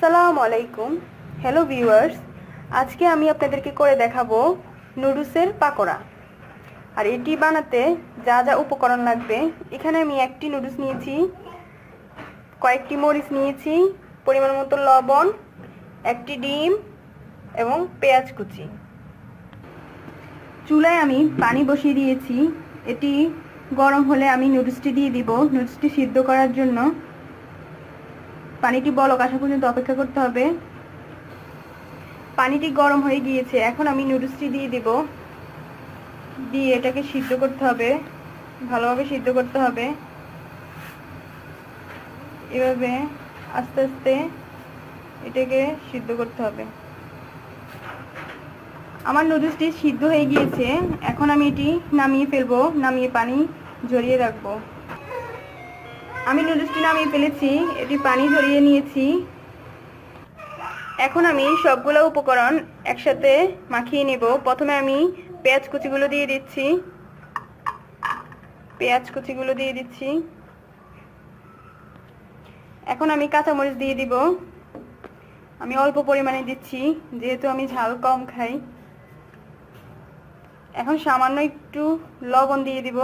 আসসালামু আলাইকুম। Hello viewers, আজকে আমি আপনাদেরকে করে দেখাবো নুডলসের পাকোড়া। আর এটি বানাতে যা যা উপকরণ লাগবে, এখানে আমি একটি নুডলস নিয়েছি, কয়েকটি মরিচ নিয়েছি, পরিমাণ মতো লবণ, একটি ডিম এবং পেঁয়াজ কুচি। চুলায় আমি পানি বসিয়ে দিয়েছি। এটি গরম হলে আমি নুডলসটি দিয়ে দিব। নুডলসটি সিদ্ধ করার জন্য পানিটি বলক আসা পর্যন্ত অপেক্ষা করতে হবে। পানিটি গরম হয়ে গিয়েছে, এখন আমি নুডলসটি দিয়ে দিব। দিয়ে এটাকে সিদ্ধ করতে হবে, ভালোভাবে সিদ্ধ করতে হবে। এভাবে আস্তে আস্তে এটাকে সিদ্ধ করতে হবে। আমার নুডলসটি সিদ্ধ হয়ে গিয়েছে, এখন আমি এটি নামিয়ে ফেলবো। নামিয়ে পানি ঝরিয়ে রাখবো। আমি নুডলসটি নামিয়ে ফেলেছি, এটি পানি ঝরিয়ে নিয়েছি। এখন আমি সবগুলো উপকরণ একসাথে মাখিয়ে নেব। প্রথমে আমি পেঁয়াজ কুচিগুলো দিয়ে দিচ্ছি। এখন আমি কাঁচামরিচ দিয়ে দিব। আমি অল্প পরিমাণে দিচ্ছি, যেহেতু আমি ঝাল কম খাই। এখন সামান্য একটু লবণ দিয়ে দিব।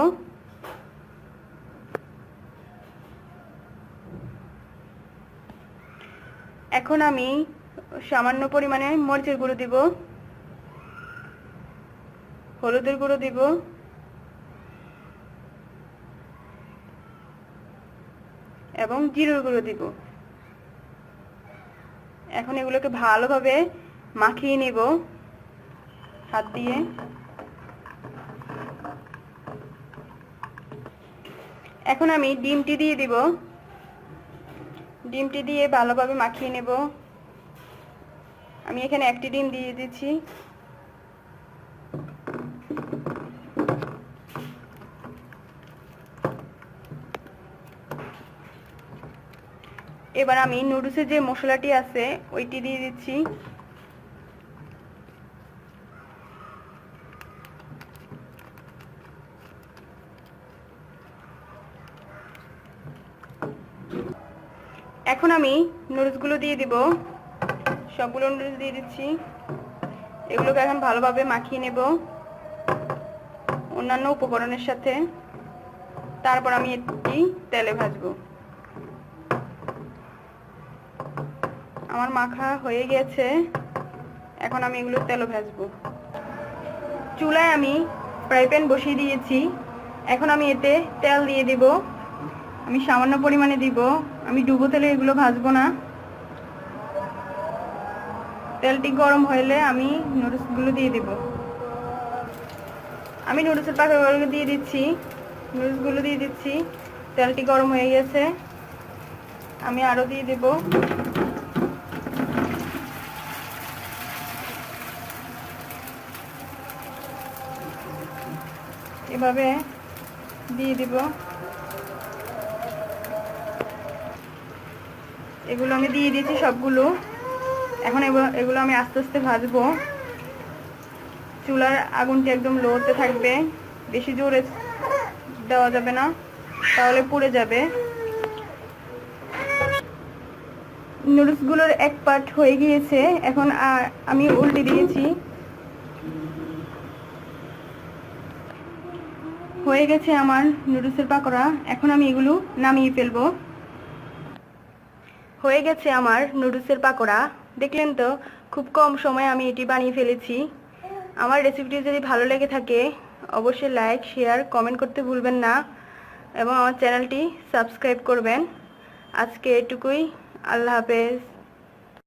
এখন আমি সামান্য পরিমাণে মরিচের গুঁড়ো দিব, হলুদের গুঁড়ো দিব এবং জিরার গুঁড়ো দিব। এখন এগুলোকে ভালোভাবে মাখিয়ে নেব হাত দিয়ে। এখন আমি ডিমটি দিয়ে দিব। ডিমটি দিয়ে ভালোভাবে মাখিয়ে নেব। আমি এখানে একটি ডিম দিয়ে দিচ্ছি। এবার আমি নুডলসের যে মশলাটি আছে ওইটি দিয়ে দিচ্ছি। এখন আমি নুডলসগুলো দিয়ে দিব। সবগুলো নুডলস দিয়ে দিচ্ছি। এগুলোকে এখন ভালোভাবে মাখিয়ে নেব অন্যান্য উপকরণের সাথে। তারপর আমি এটি তেলে ভাজবো। আমার মাখা হয়ে গেছে, এখন আমি এগুলো তেলে ভাজবো। চুলায় আমি ফ্রাই প্যান বসিয়ে দিয়েছি। এখন আমি এতে তেল দিয়ে দিব। আমি সামান্য পরিমাণে দিব। আমি ডুবো তেলে এগুলো ভাজবো না। তেলটি গরম হলে আমি নুডলসগুলো দিয়ে দিব। আমি নুডলসের পাকোড়াগুলো দিয়ে দিচ্ছি। তেলটি গরম হয়ে গেছে, আমি আরো দিয়ে দেব। এভাবে দিয়ে দিব। এগুলো আমি দিয়ে দিয়েছি সবগুলো। এখন এগুলো আমি আস্তে আস্তে ভাজবো। চুলার আগুনটি একদম লোতে থাকবে, বেশি জোরে দেওয়া যাবে না, তাহলে পুড়ে যাবে। নুডলসগুলোর এক পার্ট হয়ে গিয়েছে, এখন আমি উল্টে দিয়েছি। হয়ে গেছে আমার নুডলসের পাকোড়া। এখন আমি এগুলো নামিয়ে ফেলবো। হয়ে গেছে আমার নুডলসের পাকোড়া। দেখলেন তো, খুব কম সময়ে আমি এটি বানিয়ে ফেলেছি। আমার রেসিপিটি যদি ভালো লেগে থাকে অবশ্যই লাইক, শেয়ার, কমেন্ট করতে ভুলবেন না এবং আমার চ্যানেলটি সাবস্ক্রাইব করবেন। আজকে এটুকুই। আল্লাহ হাফেজ।